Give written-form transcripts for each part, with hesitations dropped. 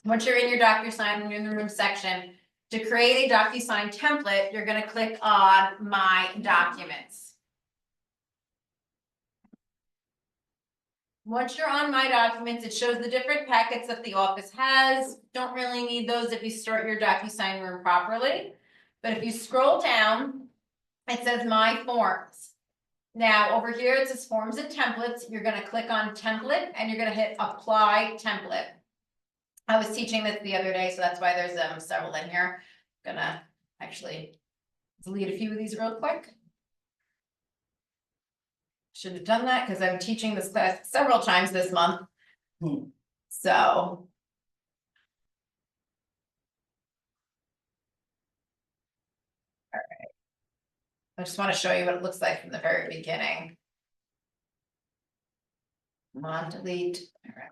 Once you're in your DocuSign, when you're in the room section, to create a DocuSign template, you're gonna click on My Documents. Once you're on My Documents, it shows the different packets that the office has. Don't really need those if you start your DocuSign room properly. But if you scroll down, it says My Forms. Now, over here, it says Forms and Templates. You're gonna click on Template and you're gonna hit Apply Template. I was teaching this the other day, so that's why there's several in here. Gonna actually delete a few of these real quick. Should have done that because I'm teaching this class several times this month. So. All right. I just want to show you what it looks like from the very beginning. Come on, delete. All right.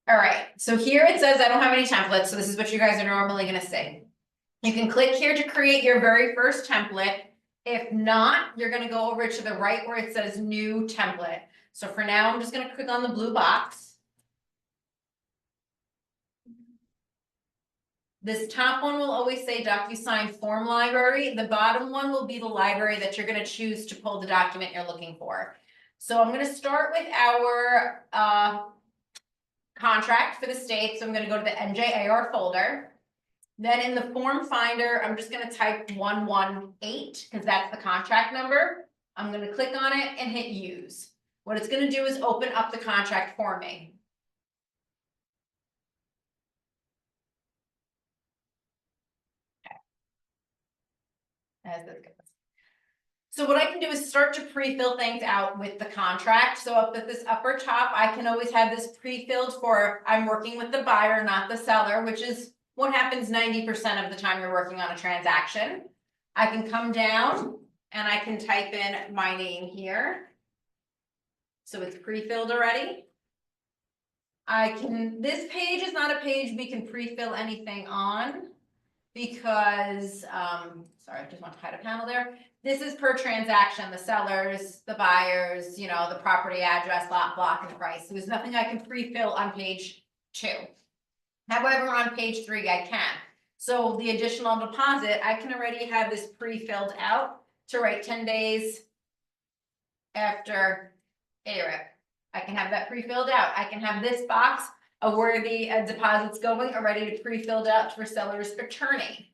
All right, so here it says I don't have any templates, so this is what you guys are normally gonna see. You can click here to create your very first template. If not, you're gonna go over to the right where it says New Template. So for now, I'm just gonna click on the blue box. This top one will always say DocuSign Form Library. The bottom one will be the library that you're gonna choose to pull the document you're looking for. So I'm gonna start with our contract for the state. So I'm gonna go to the NJAR folder. Then in the form finder, I'm just gonna type 118 because that's the contract number. I'm gonna click on it and hit use. What it's gonna do is open up the contract for me. Okay. As this goes. So what I can do is start to pre-fill things out with the contract. So up at this upper top, I can always have this pre-filled for I'm working with the buyer, not the seller, which is what happens 90% of the time you're working on a transaction. I can come down and I can type in my name here. So it's pre-filled already. This page is not a page we can pre-fill anything on because, sorry, I just want to hide a panel there. This is per transaction, the sellers, the buyers, you know, the property address, lot, block, and price. So there's nothing I can pre-fill on page 2. However, on page 3, I can. So the additional deposit, I can already have this pre-filled out to write 10 days after ARIP. I can have that pre-filled out. I can have this box of where the deposit's going already to pre-filled out for seller's attorney.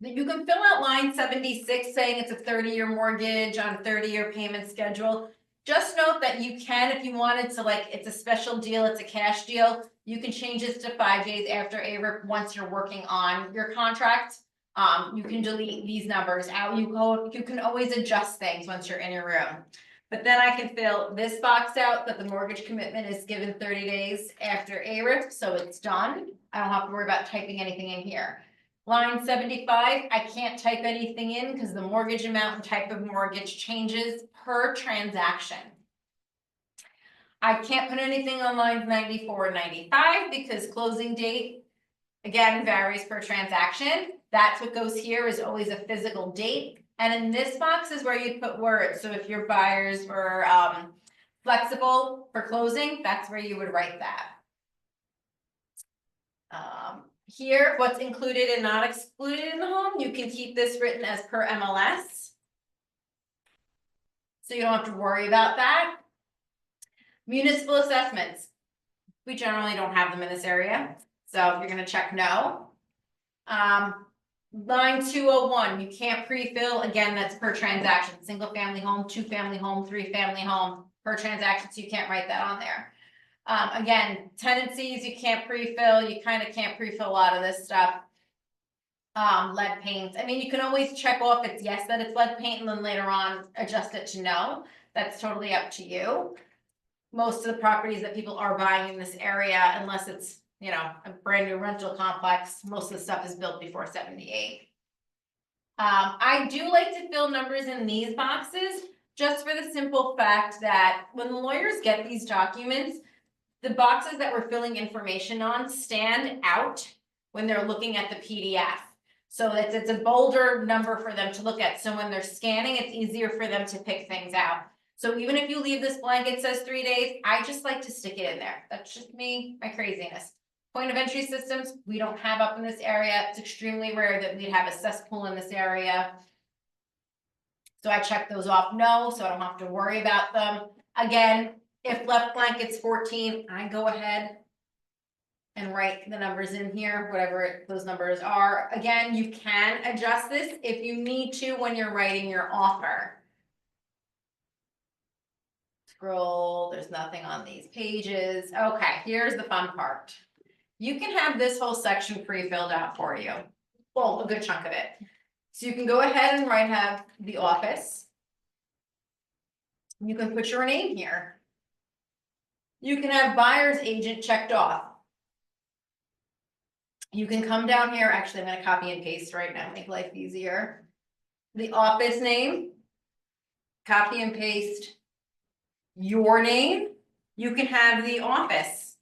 You can fill out line 76 saying it's a 30-year mortgage on a 30-year payment schedule. Just note that you can, if you wanted to, like, it's a special deal, it's a cash deal, you can change this to 5 days after ARIP once you're working on your contract. You can delete these numbers out. You can always adjust things once you're in your room. But then I can fill this box out that the mortgage commitment is given 30 days after ARIP, so it's done. I don't have to worry about typing anything in here. Line 75, I can't type anything in because the mortgage amount and type of mortgage changes per transaction. I can't put anything on lines 94 and 95 because closing date, again, varies per transaction. That's what goes here is always a physical date. And in this box is where you put words. So if your buyers were flexible for closing, that's where you would write that. Here, what's included and not excluded in the home, you can keep this written as per MLS. So you don't have to worry about that. Municipal assessments. We generally don't have them in this area. So you're going to check no. Line 201, you can't pre-fill. Again, that's per transaction. Single family home, 2-family home, 3-family home per transaction. So you can't write that on there. Again, tenancies, you can't pre-fill. You kind of can't pre-fill a lot of this stuff. Lead paint. I mean, you can always check off it's yes that it's lead paint and then later on adjust it to no. That's totally up to you. Most of the properties that people are buying in this area, unless it's, you know, a brand new rental complex, most of the stuff is built before 78. I do like to fill numbers in these boxes just for the simple fact that when the lawyers get these documents, the boxes that we're filling information on stand out when they're looking at the PDF. So it's a bolder number for them to look at. So when they're scanning, it's easier for them to pick things out. So even if you leave this blank, it says 3 days, I just like to stick it in there. That's just me, my craziness. Point of entry systems, we don't have up in this area. It's extremely rare that we'd have a cesspool in this area. So I check those off no, so I don't have to worry about them. Again, if left blank it's 14, I go ahead and write the numbers in here, whatever those numbers are. Again, you can adjust this if you need to when you're writing your offer. Scroll, there's nothing on these pages. Okay, here's the fun part. You can have this whole section pre-filled out for you. Well, a good chunk of it. So you can go ahead and have the office. You can put your name here. You can have buyer's agent checked off. You can come down here, actually I'm gonna copy and paste right now, make life easier. The office name, copy and paste your name. You can have the office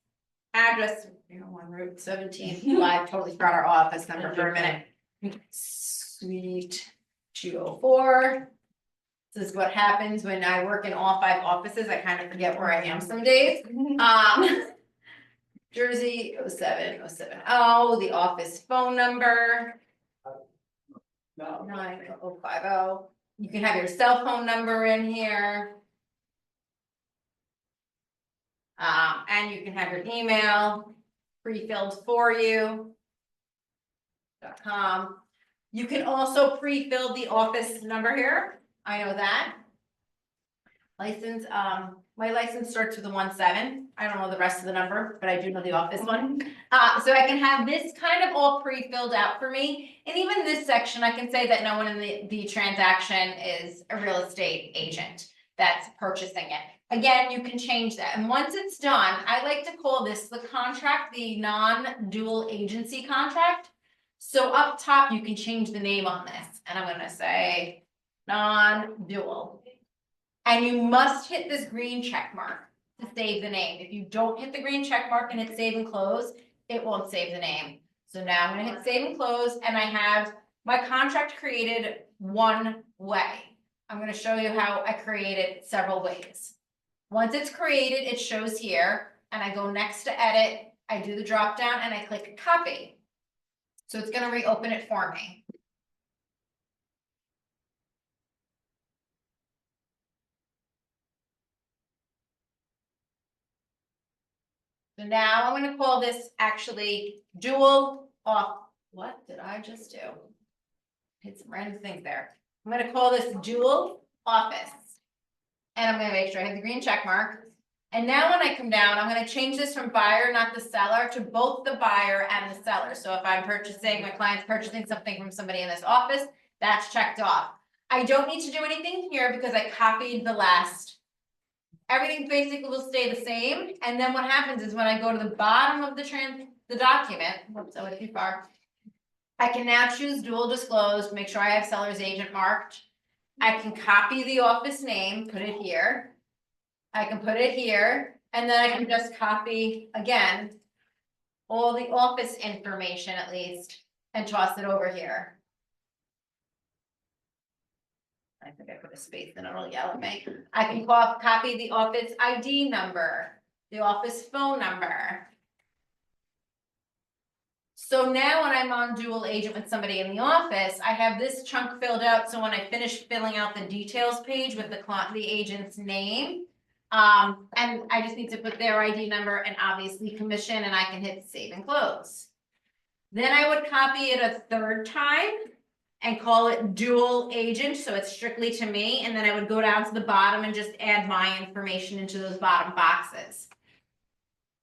address, 1 Route 17. Well, I totally forgot our office number for a minute. Suite 204. This is what happens when I work in all 5 offices. I kind of forget where I am some days. Jersey 07070, the office phone number 90050. You can have your cell phone number in here. And you can have your email pre-filled for you. .com. You can also pre-fill the office number here. I know that. License, my license starts with a 17. I don't know the rest of the number, but I do know the office one. So I can have this kind of all pre-filled out for me. And even this section, I can say that no one in the transaction is a real estate agent that's purchasing it. Again, you can change that. And once it's done, I like to call this the contract, the non-dual agency contract. So up top, you can change the name on this. And I'm gonna say non-dual. And you must hit this green check mark to save the name. If you don't hit the green check mark and hit save and close, it won't save the name. So now I'm gonna hit save and close, and I have my contract created one way. I'm gonna show you how I create it several ways. Once it's created, it shows here, and I go next to edit, I do the drop down and I click copy. So it's gonna reopen it for me. So now I'm gonna call this actually dual off. What did I just do? Hit some random things there. I'm gonna call this dual office. And I'm gonna make sure I have the green check mark. And now when I come down, I'm gonna change this from buyer, not the seller, to both the buyer and the seller. So if I'm purchasing, my client's purchasing something from somebody in this office, that's checked off. I don't need to do anything here because I copied the last. Everything basically will stay the same, and then what happens is when I go to the bottom of the document, whoops, I went too far. I can now choose dual disclosed, make sure I have seller's agent marked. I can copy the office name, put it here. I can put it here, and then I can just copy again all the office information at least and toss it over here. I think I put a space and it'll yell at me. I can copy the office ID number, the office phone number. So now when I'm on dual agent with somebody in the office, I have this chunk filled out. So when I finish filling out the details page with the agent's name, and I just need to put their ID number and obviously commission, and I can hit save and close. Then I would copy it a third time and call it dual agent, so it's strictly to me, and then I would go down to the bottom and just add my information into those bottom boxes.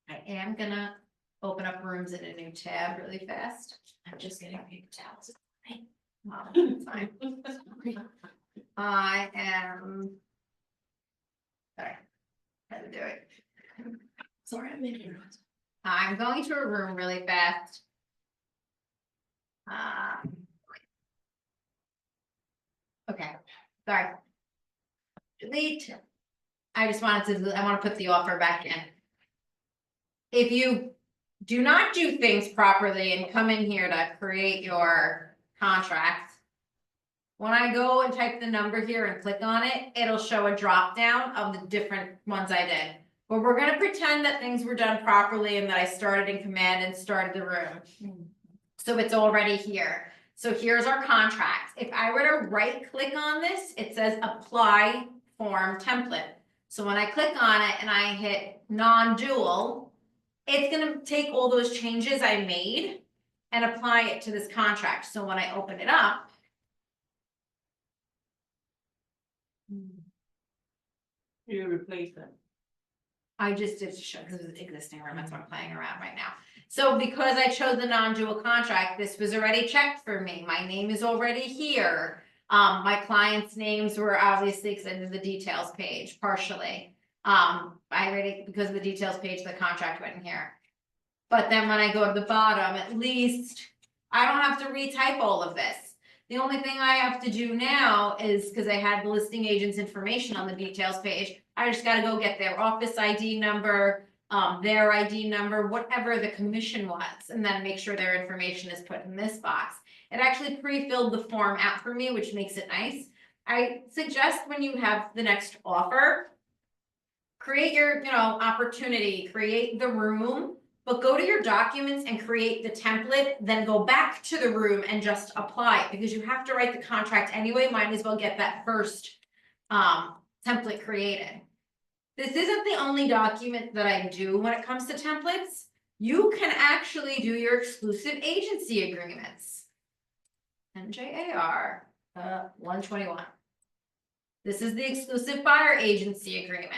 I am gonna open up rooms in a new tab really fast. I'm just getting paper towels. It's fine. I am. Sorry, how to do it. Sorry, I'm making noise. I'm going to a room really fast. Okay, sorry. Delete. I want to put the offer back in. If you do not do things properly and come in here to create your contract, When I go and type the number here and click on it, it'll show a drop down of the different ones I did. But we're gonna pretend that things were done properly and that I started in command and started the room. So it's already here. So here's our contract. If I were to right click on this, it says apply form template. So when I click on it and I hit non-dual, it's gonna take all those changes I made and apply it to this contract. So when I open it up, You replace it. I just did show because it's existing room, that's what I'm playing around right now. So because I chose the non-dual contract, this was already checked for me. My name is already here. My clients' names were obviously because I did the details page partially. I already, because of the details page, the contract went in here. But then when I go to the bottom, at least I don't have to retype all of this. The only thing I have to do now is, because I had the listing agent's information on the details page, I just gotta go get their office ID number, their ID number, whatever the commission was, and then make sure their information is put in this box. It actually pre-filled the form out for me, which makes it nice. I suggest when you have the next offer, create your, opportunity, create the room, but go to your documents and create the template, then go back to the room and just apply it, because you have to write the contract anyway. Might as well get that first template created. This isn't the only document that I do when it comes to templates. You can actually do your exclusive agency agreements. NJAR 121. This is the exclusive buyer agency agreement.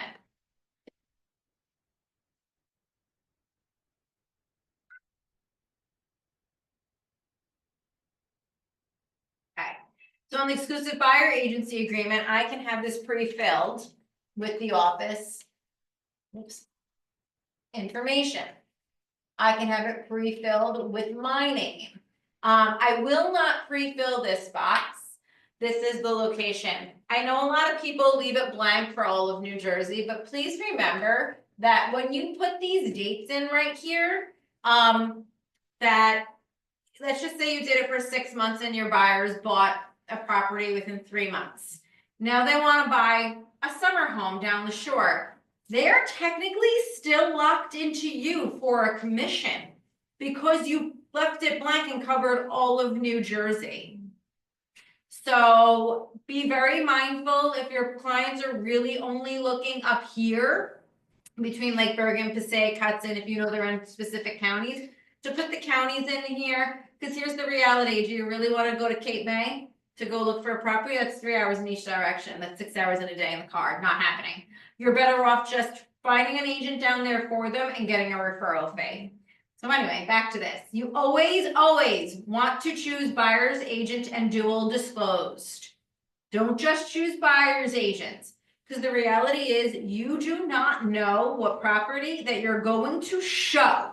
Okay, so on the exclusive buyer agency agreement, I can have this pre-filled with the office information. I can have it pre-filled with my name. I will not pre-fill this box. This is the location. I know a lot of people leave it blank for all of New Jersey, but please remember that when you put these dates in right here, that let's just say you did it for 6 months and your buyers bought a property within 3 months. Now they want to buy a summer home down the shore. They're technically still locked into you for a commission because you left it blank and covered all of New Jersey. So be very mindful if your clients are really only looking up here between Lake Bergen, Passaic, Hudson, if you know they're in specific counties, to put the counties in here, because here's the reality. Do you really want to go to Cape May to go look for a property? That's 3 hours in each direction. That's 6 hours in a day in the car. Not happening. You're better off just finding an agent down there for them and getting a referral fee. So anyway, back to this. You always want to choose buyer's agent and dual disclosed. Don't just choose buyer's agents, because the reality is you do not know what property that you're going to show.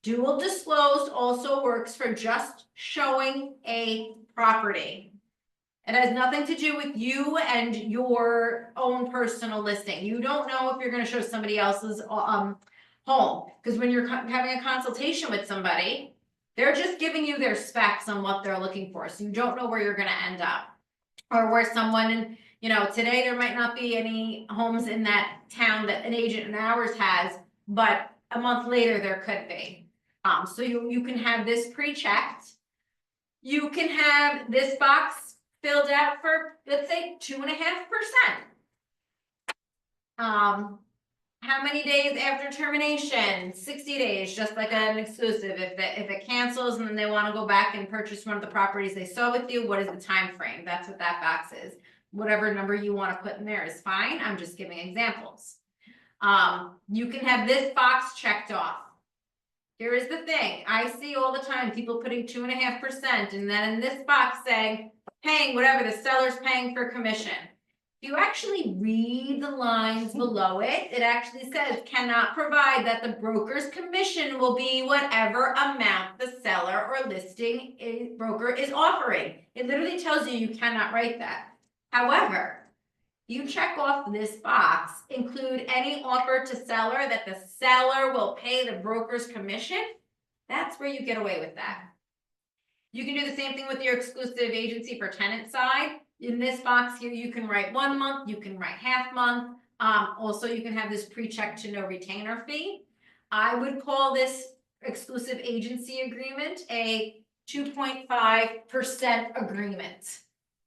Dual disclosed also works for just showing a property. It has nothing to do with you and your own personal listing. You don't know if you're going to show somebody else's home, because when you're having a consultation with somebody, they're just giving you their specs on what they're looking for. So you don't know where you're going to end up, or where someone, today there might not be any homes in that town that an agent in ours has, but a month later there could be. So you can have this pre-checked. You can have this box filled out for, let's say, 2.5%. How many days after termination? 60 days, just like an exclusive. If it cancels and then they want to go back and purchase one of the properties they saw with you, what is the time frame? That's what that box is. Whatever number you want to put in there is fine. I'm just giving examples. You can have this box checked off. Here is the thing. I see all the time people putting 2.5% and then in this box saying, paying whatever the seller's paying for commission. If you actually read the lines below it, it actually says cannot provide that the broker's commission will be whatever amount the seller or listing broker is offering. It literally tells you cannot write that. However, you check off this box, include any offer to seller that the seller will pay the broker's commission. That's where you get away with that. You can do the same thing with your exclusive agency for tenant side. In this box here, you can write 1 month, you can write half month. Also, you can have this pre-check to no retainer fee. I would call this exclusive agency agreement a 2.5% agreement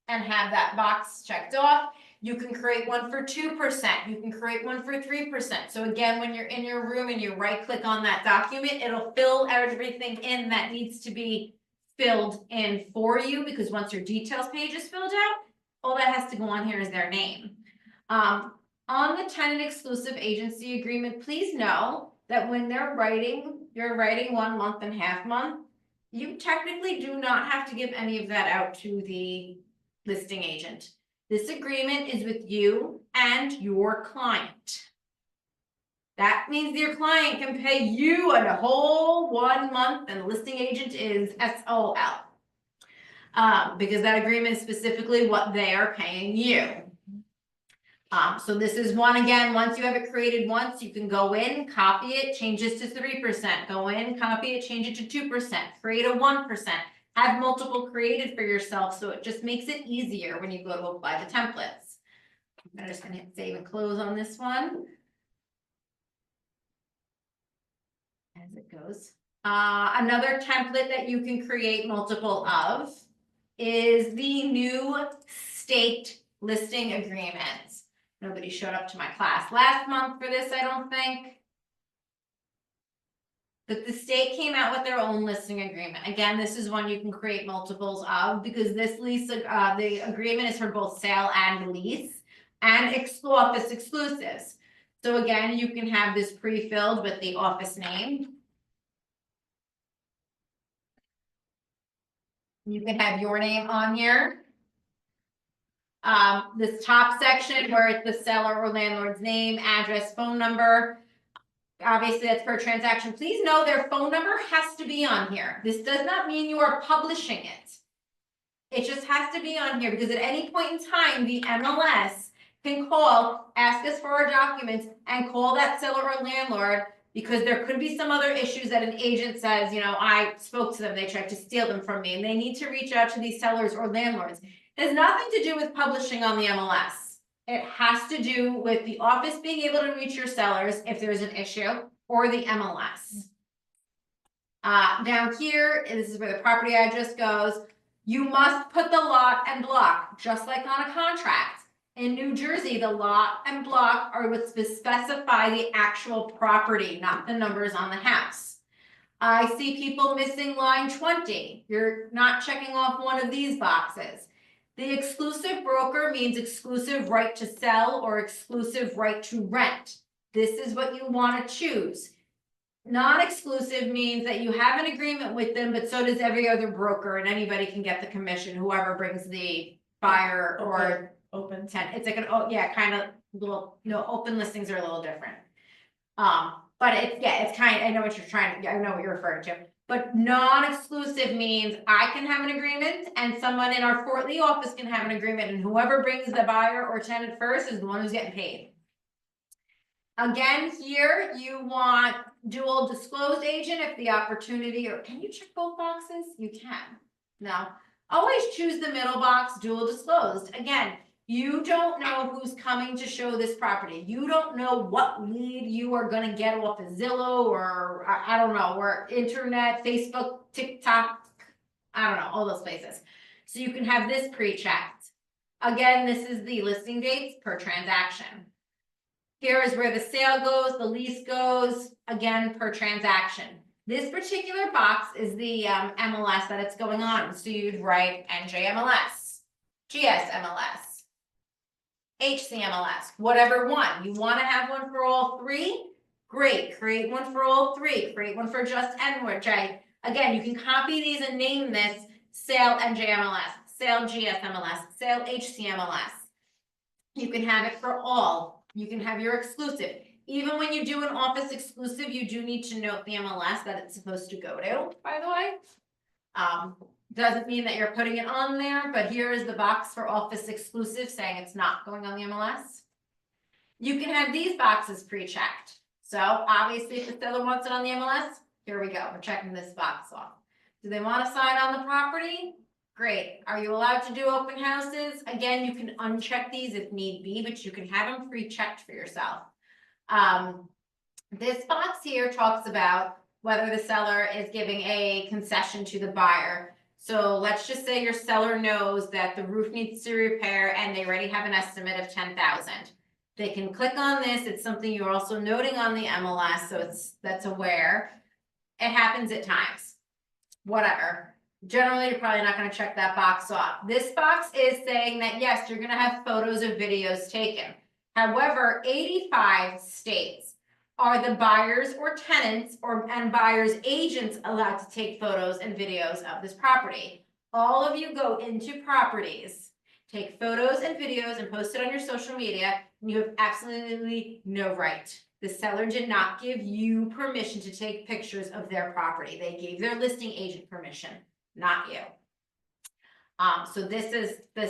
and have that box checked off. You can create one for 2%, you can create one for 3%. So again, when you're in your room and you right click on that document, it'll fill everything in that needs to be filled in for you, because once your details page is filled out, all that has to go on here is their name. On the tenant exclusive agency agreement, please know that when you're writing 1 month and half month, you technically do not have to give any of that out to the listing agent. This agreement is with you and your client. That means your client can pay you a whole 1 month and the listing agent is SOL. Because that agreement is specifically what they are paying you. So this is one, again, once you have it created once, you can go in, copy it, change this to 3%, go in, copy it, change it to 2%, create a 1%, have multiple created for yourself, so it just makes it easier when you go to apply the templates. I'm just gonna hit save and close on this one. As it goes. Another template that you can create multiple of is the new state listing agreements. Nobody showed up to my class last month for this, I don't think. But the state came out with their own listing agreement. Again, this is one you can create multiples of, because this lease, the agreement is for both sale and lease and office exclusives. So again, you can have this pre-filled with the office name. You can have your name on here. This top section where it's the seller or landlord's name, address, phone number. Obviously, that's per transaction. Please know their phone number has to be on here. This does not mean you are publishing it. It just has to be on here, because at any point in time, the MLS can call, ask us for our documents, and call that seller or landlord, because there could be some other issues that an agent says, you know, I spoke to them, they tried to steal them from me, and they need to reach out to these sellers or landlords. It has nothing to do with publishing on the MLS. It has to do with the office being able to reach your sellers if there's an issue, or the MLS. Down here, this is where the property address goes. You must put the lot and block, just like on a contract. In New Jersey, the lot and block are what specify the actual property, not the numbers on the house. I see people missing line 20. You're not checking off one of these boxes. The exclusive broker means exclusive right to sell or exclusive right to rent. This is what you want to choose. Non-exclusive means that you have an agreement with them, but so does every other broker, and anybody can get the commission, whoever brings the buyer or Open. tenant. It's like an, oh yeah, kind of little, open listings are a little different. But it's kind of, I know what you're referring to. But non-exclusive means I can have an agreement and someone in our Fort Lee office can have an agreement, and whoever brings the buyer or tenant first is the one who's getting paid. Again, here you want dual disclosed agent if the opportunity, or can you check both boxes? You can. No. Always choose the middle box, dual disclosed. Again, you don't know who's coming to show this property. You don't know what lead you are going to get off of Zillow or I don't know, or internet, Facebook, TikTok, I don't know, all those places. So you can have this pre-checked. Again, this is the listing dates per transaction. Here is where the sale goes, the lease goes, again, per transaction. This particular box is the MLS that it's going on. So you'd write NJMLS, GSMLS, HCMLS, whatever one. You want to have one for all three? Great. Create one for all three. Create one for just NJ. Again, you can copy these and name this sale NJMLS, sale GSMLS, sale HCMLS. You can have it for all. You can have your exclusive. Even when you do an office exclusive, you do need to note the MLS that it's supposed to go to, by the way. Doesn't mean that you're putting it on there, but here is the box for office exclusive saying it's not going on the MLS. You can have these boxes pre-checked. So obviously if the seller wants it on the MLS, here we go. We're checking this box off. Do they want to sign on the property? Great. Are you allowed to do open houses? Again, you can uncheck these if need be, but you can have them pre-checked for yourself. This box here talks about whether the seller is giving a concession to the buyer. So let's just say your seller knows that the roof needs to repair and they already have an estimate of 10,000. They can click on this. It's something you're also noting on the MLS, so that's aware. It happens at times. Whatever. Generally, you're probably not going to check that box off. This box is saying that yes, you're going to have photos or videos taken. However, 85 states are the buyers or tenants and buyers agents allowed to take photos and videos of this property. All of you go into properties, take photos and videos and post it on your social media, and you have absolutely no right. The seller did not give you permission to take pictures of their property. They gave their listing agent permission, not you. So this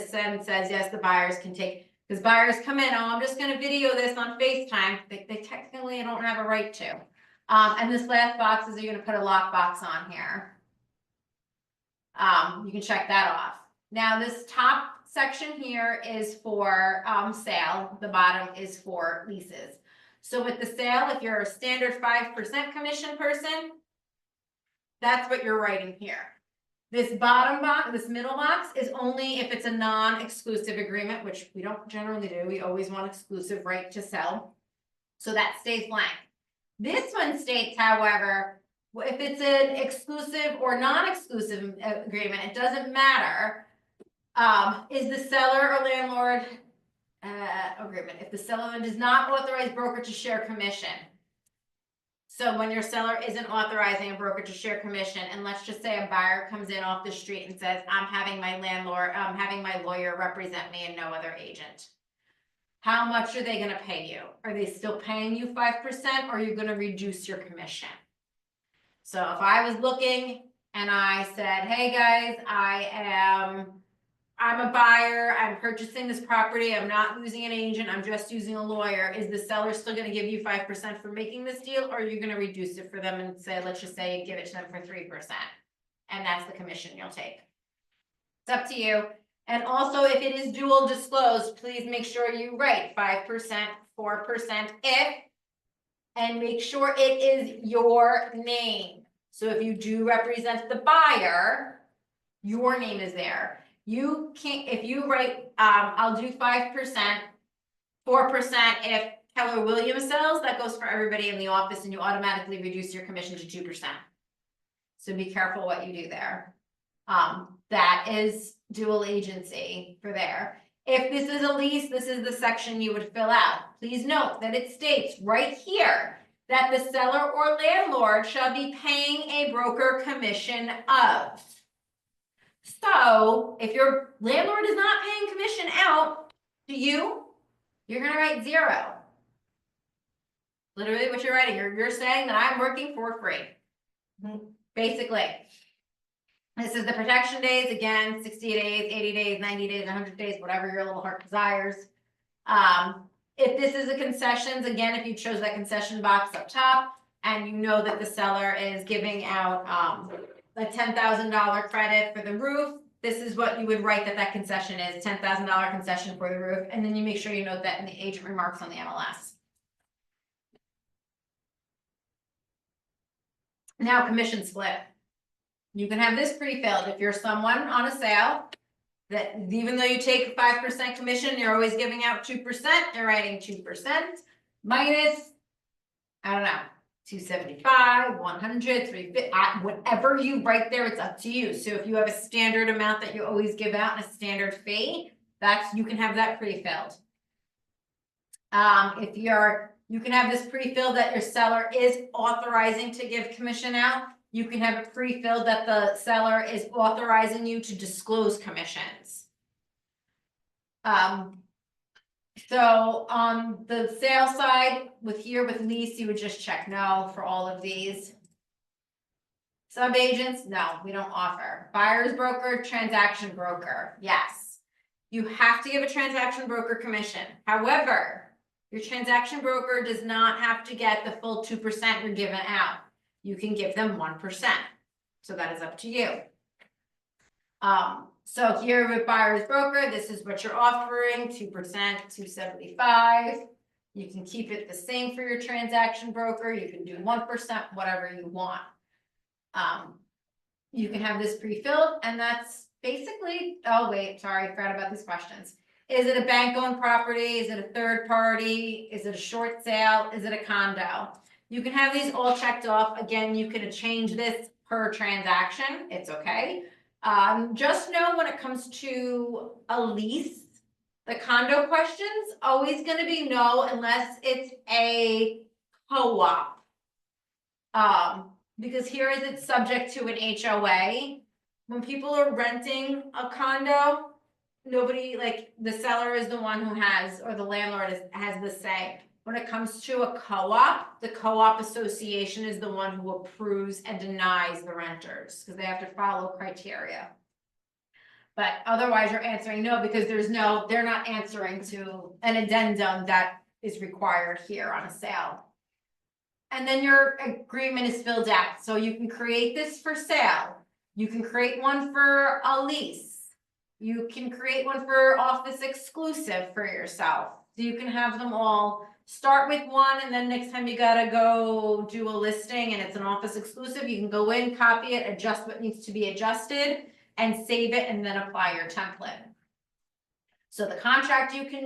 sentence says, yes, the buyers can take. Because buyers come in, oh, I'm just going to video this on FaceTime. They technically don't have a right to. And this last box is you're going to put a lockbox on here. You can check that off. Now this top section here is for sale. The bottom is for leases. So with the sale, if you're a standard 5% commission person, that's what you're writing here. This bottom box, this middle box is only if it's a non-exclusive agreement, which we don't generally do. We always want exclusive right to sell. So that stays blank. This one states, however, if it's an exclusive or non-exclusive agreement, it doesn't matter. Is the seller or landlord agreement. If the seller does not authorize broker to share commission. So when your seller isn't authorizing a broker to share commission, and let's just say a buyer comes in off the street and says, I'm having my lawyer represent me and no other agent. How much are they going to pay you? Are they still paying you 5%, or are you going to reduce your commission? So if I was looking and I said, hey guys, I'm a buyer, I'm purchasing this property, I'm not using an agent, I'm just using a lawyer. Is the seller still gonna give you 5% for making this deal, or are you gonna reduce it for them and say, let's just say you give it to them for 3%? And that's the commission you'll take. It's up to you. And also, if it is dual disclosed, please make sure you write 5%, 4% if, and make sure it is your name. So if you do represent the buyer, your name is there. You can't, if you write, I'll do 5%, 4% if Keller Williams sells, that goes for everybody in the office and you automatically reduce your commission to 2%. So be careful what you do there. That is dual agency for there. If this is a lease, this is the section you would fill out. Please note that it states right here that the seller or landlord shall be paying a broker commission of. So if your landlord is not paying commission out to you, you're going to write 0. Literally what you're writing. You're saying that I'm working for free. Basically. This is the protection days. Again, 60 days, 80 days, 90 days, 100 days, whatever your little heart desires. If this is a concessions, again, if you chose that concession box up top and you know that the seller is giving out a $10,000 credit for the roof, this is what you would write that concession is, $10,000 concession for the roof, and then you make sure you note that in the agent remarks on the MLS. Now, commission split. You can have this pre-filled if you're someone on a sale that even though you take 5% commission, you're always giving out 2%, you're writing 2% minus, I don't know, 275, 100, 350, whatever you write there, it's up to you. So if you have a standard amount that you always give out and a standard fee, you can have that pre-filled. You can have this pre-filled that your seller is authorizing to give commission out. You can have it pre-filled that the seller is authorizing you to disclose commissions. So on the sale side, with lease, you would just check no for all of these. Sub-agents, no, we don't offer. Buyer's broker, transaction broker, yes. You have to give a transaction broker commission. However, your transaction broker does not have to get the full 2% you're giving out. You can give them 1%. So that is up to you. So here with buyer's broker, this is what you're offering, 2%, 275. You can keep it the same for your transaction broker. You can do 1%, whatever you want. You can have this pre-filled, and that's basically, oh wait, sorry, I forgot about these questions. Is it a bank-owned property? Is it a third party? Is it a short sale? Is it a condo? You can have these all checked off. Again, you can change this per transaction. It's okay. Just know when it comes to a lease, the condo question's always gonna be no unless it's a co-op. Because here is it subject to an HOA. When people are renting a condo, nobody, like, the seller is the one who has, or the landlord has the say. When it comes to a co-op, the co-op association is the one who approves and denies the renters, because they have to follow criteria. But otherwise, you're answering no, because they're not answering to an addendum that is required here on a sale. And then your agreement is filled out, so you can create this for sale. You can create one for a lease. You can create one for office exclusive for yourself. So you can have them all, start with one, and then next time you gotta go do a listing and it's an office exclusive, you can go in, copy it, adjust what needs to be adjusted, and save it, and then apply your template. So the contract you can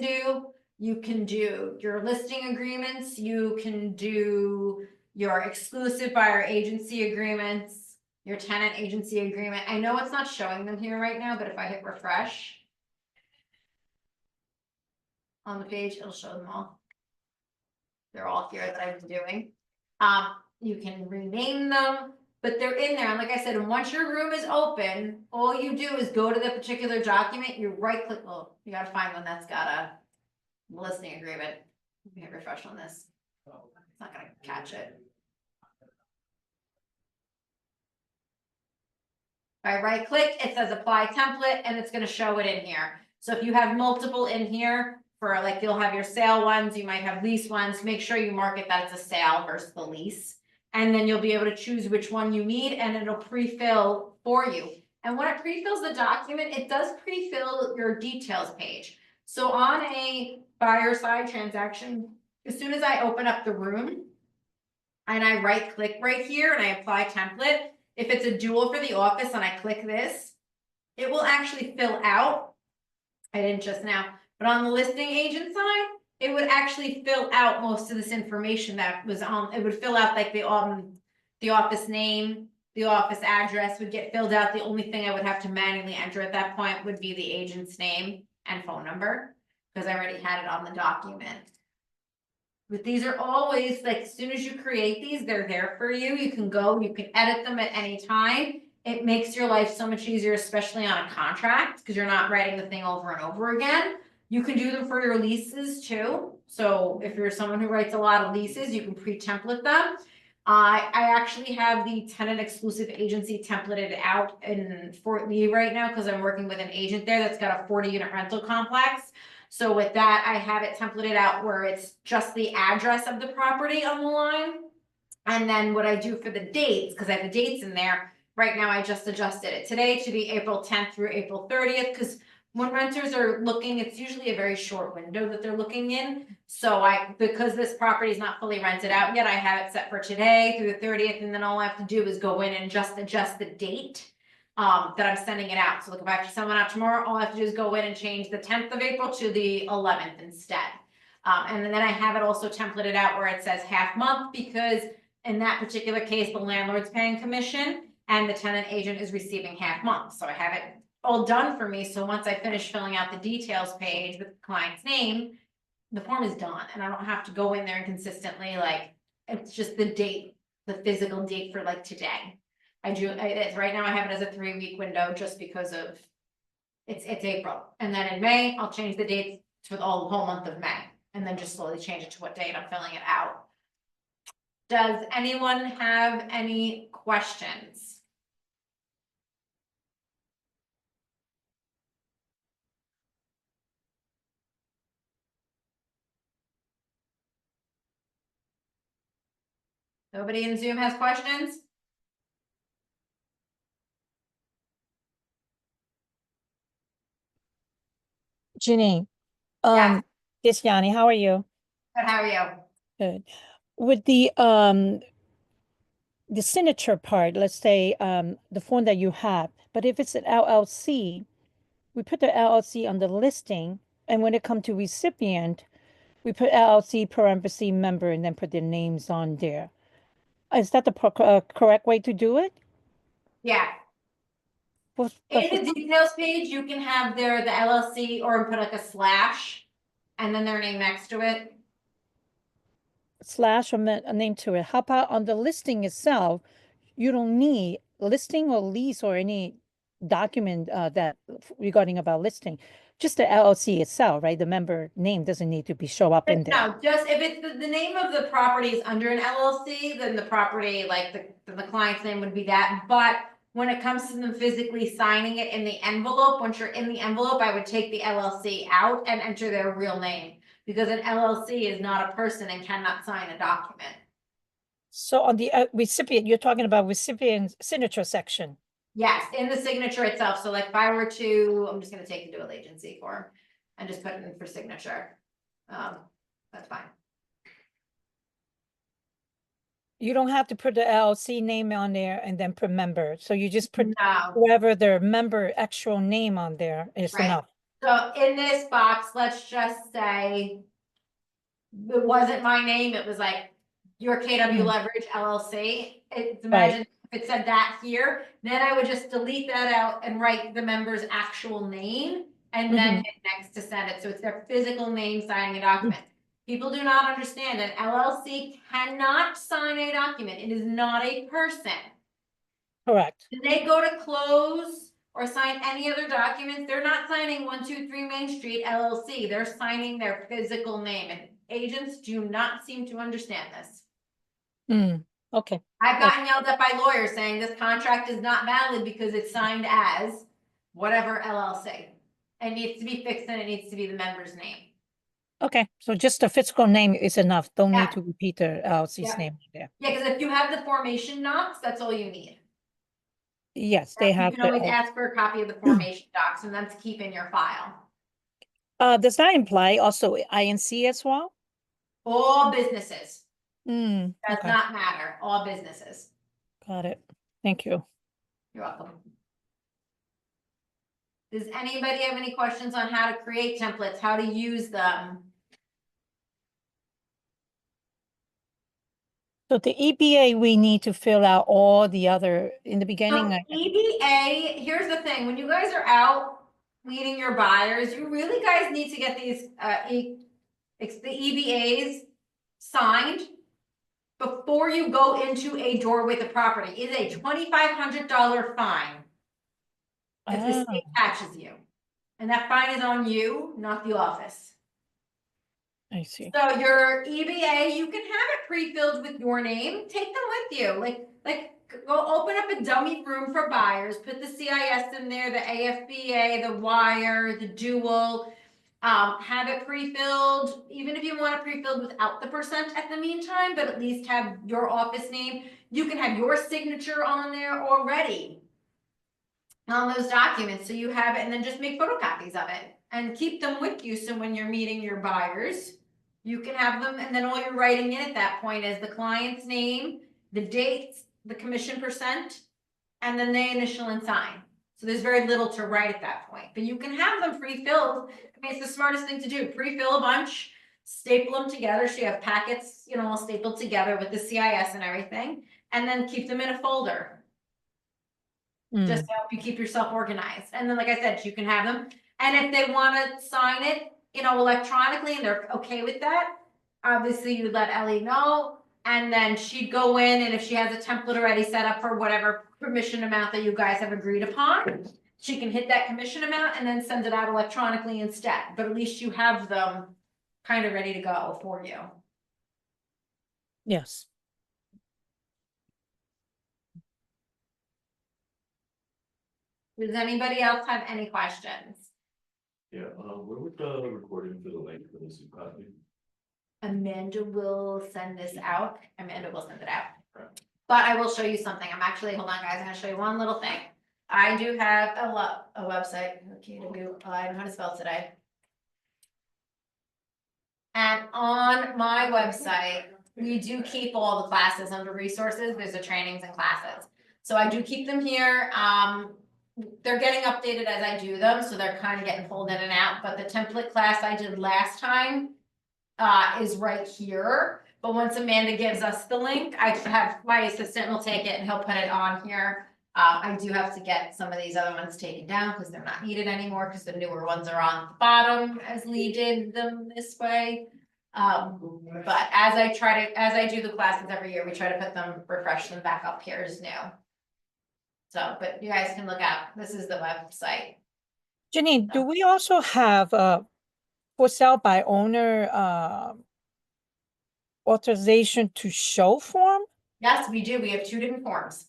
do your listing agreements, you can do your exclusive buyer agency agreements, your tenant agency agreement. I know it's not showing them here right now, but if I hit refresh on the page, it'll show them all. They're all here that I've been doing. You can rename them, but they're in there. And like I said, and once your room is open, all you do is go to the particular document, you right click, well, you gotta find one that's got a listing agreement. Let me hit refresh on this. It's not gonna catch it. If I right click, it says apply template, and it's gonna show it in here. So if you have multiple in here, for like, you'll have your sale ones, you might have lease ones, make sure you mark it that it's a sale versus the lease. And then you'll be able to choose which one you need, and it'll pre-fill for you. And when it pre-fills the document, it does pre-fill your details page. So on a buyer side transaction, as soon as I open up the room and I right click right here and I apply template, if it's a dual for the office and I click this, it will actually fill out. I didn't just now, but on the listing agent side, it would actually fill out most of this information that was on, it would fill out like the office name, the office address would get filled out. The only thing I would have to manually enter at that point would be the agent's name and phone number, because I already had it on the document. But these are always, like, as soon as you create these, they're there for you. You can go, you can edit them at any time. It makes your life so much easier, especially on a contract, because you're not writing the thing over and over again. You can do them for your leases too. So if you're someone who writes a lot of leases, you can pre-template them. I actually have the tenant exclusive agency templated out in Fort Lee right now, because I'm working with an agent there that's got a 40-unit rental complex. So with that, I have it templated out where it's just the address of the property on the line. And then what I do for the dates, because I have the dates in there, right now I just adjusted it today to be April 10th through April 30th, because when renters are looking, it's usually a very short window that they're looking in. So because this property is not fully rented out yet, I have it set for today through the 30th, and then all I have to do is go in and just adjust the date that I'm sending it out. So look, if I have to send one out tomorrow, all I have to do is go in and change the 10th of April to the 11th instead. And then I have it also templated out where it says half month, because in that particular case, the landlord's paying commission and the tenant agent is receiving half month. So I have it all done for me. So once I finish filling out the details page with the client's name, the form is done, and I don't have to go in there and consistently, like, it's just the date, the physical date for like today. It's right now I have it as a 3-week window just because of it's April. And then in May, I'll change the dates for the whole month of May, and then just slowly change it to what date I'm filling it out. Does anyone have any questions? Nobody in Zoom has questions? Janine, Yeah. it's Yanni, how are you? But how are you? Good. With the signature part, let's say, the form that you have, but if it's an LLC, we put the LLC on the listing, and when it comes to recipient, we put LLC parenthesis member and then put their names on there. Is that the correct way to do it? Yeah. But In the details page, you can have the LLC or put like a slash and then their name next to it. slash or a name to it. How about on the listing itself? You don't need listing or lease or any document that regarding about listing. Just the LLC itself, right? The member name doesn't need to be show up in there. No, just if it's the name of the property is under an LLC, then the property, like the client's name would be that. But when it comes to them physically signing it in the envelope, once you're in the envelope, I would take the LLC out and enter their real name. Because an LLC is not a person and cannot sign a document. So on the recipient, you're talking about recipient signature section. Yes, in the signature itself. So like if I were to, I'm just gonna take the dual agency form and just put it in for signature. That's fine. You don't have to put the LLC name on there and then put member. So you just put No, whoever their member actual name on there is Right. enough. so in this box, let's just say it wasn't my name, it was like your KW Leverage LLC. Imagine if it said that here, then I would just delete that out and write the member's actual name and then hit next to send it. So it's their physical name signing a document. People do not understand an LLC cannot sign a document. It is not a person. Correct. When they go to close or sign any other documents, they're not signing 123 Main Street LLC. They're signing their physical name, and agents do not seem to understand this. Okay. I've gotten yelled at by lawyers saying this contract is not valid because it's signed as whatever LLC. It needs to be fixed and it needs to be the member's name. Okay. So just the physical name is enough. Don't Yeah. need to repeat the LLC's Yeah. name there. Yeah, because if you have the formation docs, that's all you need. Yes, they You have can always the. ask for a copy of the formation docs and then to keep in your file. Does that imply also INC as well? All businesses. Does Okay. not matter, all businesses. Got it. Thank you. You're welcome. Does anybody have any questions on how to create templates, how to use them? So the EBA, we need to fill out all the other in the beginning. So EBA, here's the thing, when you guys are out meeting your buyers, you really guys need to get these, the EBAs signed before you go into a door with the property. It's a $2,500 fine if the state catches you. And that fine is on you, not the office. I see. So your EBA, you can have it pre-filled with your name, take them with you, like go open up a dummy room for buyers, put the CIS in there, the AFBA, the wire, the dual, have it pre-filled, even if you want it pre-filled without the percent at the meantime, but at least have your office name. You can have your signature on there already on those documents, so you have it, and then just make photocopies of it and keep them with you, so when you're meeting your buyers, you can have them, and then all you're writing in at that point is the client's name, the dates, the commission percent, and then they initial and sign. So there's very little to write at that point, but you can have them pre-filled. I mean, it's the smartest thing to do. Pre-fill a bunch, staple them together, so you have packets, you know, all stapled together with the CIS and everything, and then keep them in a folder. Just to help you keep yourself organized. And then, like I said, you can have them. And if they want to sign it, you know, electronically, and they're okay with that, obviously you let Ellie know. And then she'd go in, and if she has a template already set up for whatever commission amount that you guys have agreed upon, she can hit that commission amount and then send it out electronically instead. But at least you have them kind of ready to go for you. Yes. Does anybody else have any questions? Yeah, where would the recording for the link for this copy? Amanda will send this out. Amanda will send it out. But I will show you something. I'm actually, hold on guys, I'm gonna show you one little thing. I do have a website. Okay, I don't know how to spell today. And on my website, we do keep all the classes under resources. There's the trainings and classes. So I do keep them here. They're getting updated as I do them, so they're kind of getting pulled in and out, but the template class I did last time is right here. But once Amanda gives us the link, I have, my assistant will take it and he'll put it on here. I do have to get some of these other ones taken down because they're not needed anymore, because the newer ones are on the bottom as Lee did them this way. But as I do the classes every year, we try to put them, refresh them back up here as new. So, but you guys can look out, this is the website. Janine, do we also have for sale by owner authorization to show form? Yes, we do, we have two different forms.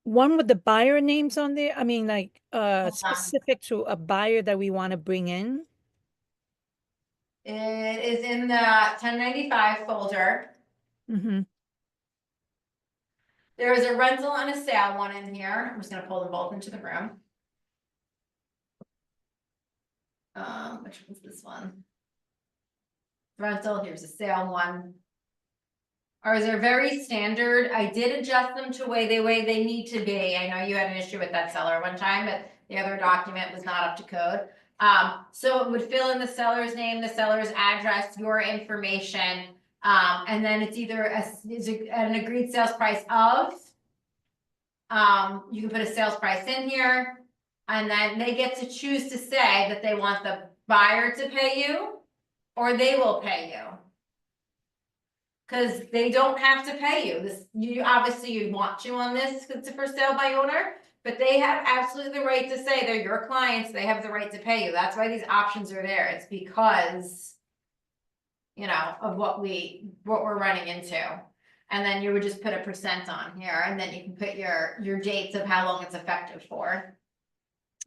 One with the buyer names on there? I mean, like on. specific to a buyer that we want to bring in? It is in the 1095 folder. Mm-hmm. There is a rental and a sale one in here. I'm just gonna pull them both into the room. Which one's this one? Rental, here's a sale one. Ours are very standard. I did adjust them to way they need to be. I know you had an issue with that seller one time, but the other document was not up to code. So it would fill in the seller's name, the seller's address, your information. And then it's either an agreed sales price of. You can put a sales price in here. And then they get to choose to say that they want the buyer to pay you or they will pay you. Cause they don't have to pay you. This, you obviously you want you on this because it's a for sale by owner, but they have absolutely the right to say they're your clients. They have the right to pay you. That's why these options are there. It's because, you know, of what we're running into. And then you would just put a % on here and then you can put your dates of how long it's effective for.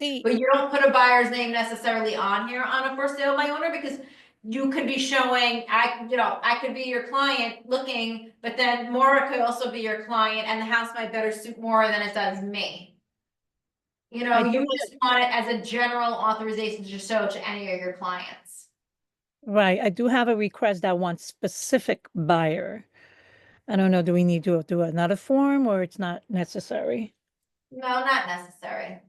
But you don't put a buyer's name necessarily on here on a for sale by owner because you could be showing, I could be your client looking, but then Maura could also be your client and the house might better suit Maura than it does me. You know, you just want it as a general authorization to show to any of your clients. Right, I do have a request that wants specific buyer. I don't know, do we need to do another form or it's not necessary? No, not necessary.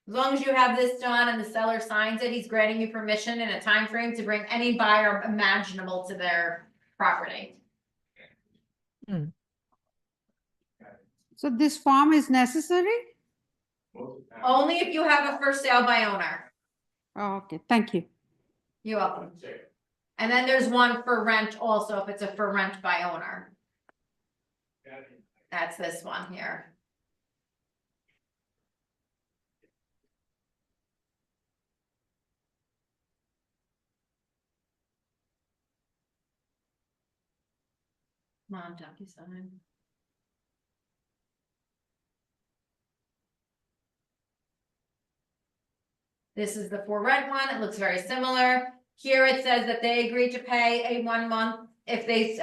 As long as you have this done and the seller signs it, he's granting you permission in a time frame to bring any buyer imaginable to their property. So this form is necessary? Only if you have a for sale by owner. Oh, okay, thank you. You're welcome. And then there's one for rent also, if it's a for rent by owner. That's this one here. Come on, DocuSign. This is the for rent one. It looks very similar. Here it says that they agreed to pay a 1 month if they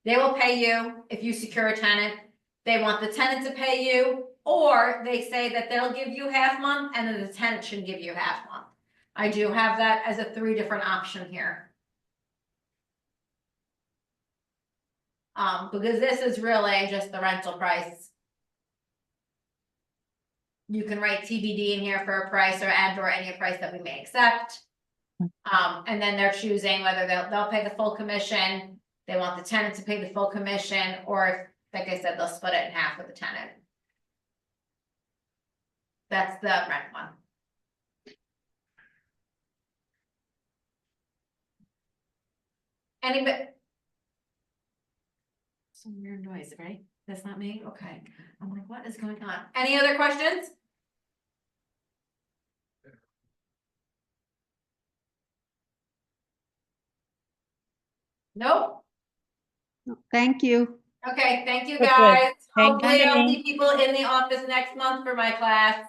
will pay you if you secure a tenant. They want the tenant to pay you, or they say that they'll give you half month and then the tenant should give you half month. I do have that as a 3 different option here. Because this is really just the rental price. You can write TBD in here for a price or add or any price that we may accept. And then they're choosing whether they'll pay the full commission. They want the tenant to pay the full commission, or if, like I said, they'll split it in half with the tenant. That's the rent one. Anybody? Some weird noise, right? That's not me? Okay. I'm like, what is going on? Any other questions? Nope. Thank you. Okay, thank you Good. guys. Thank Hopefully I'll you. see people in the office next month for my class.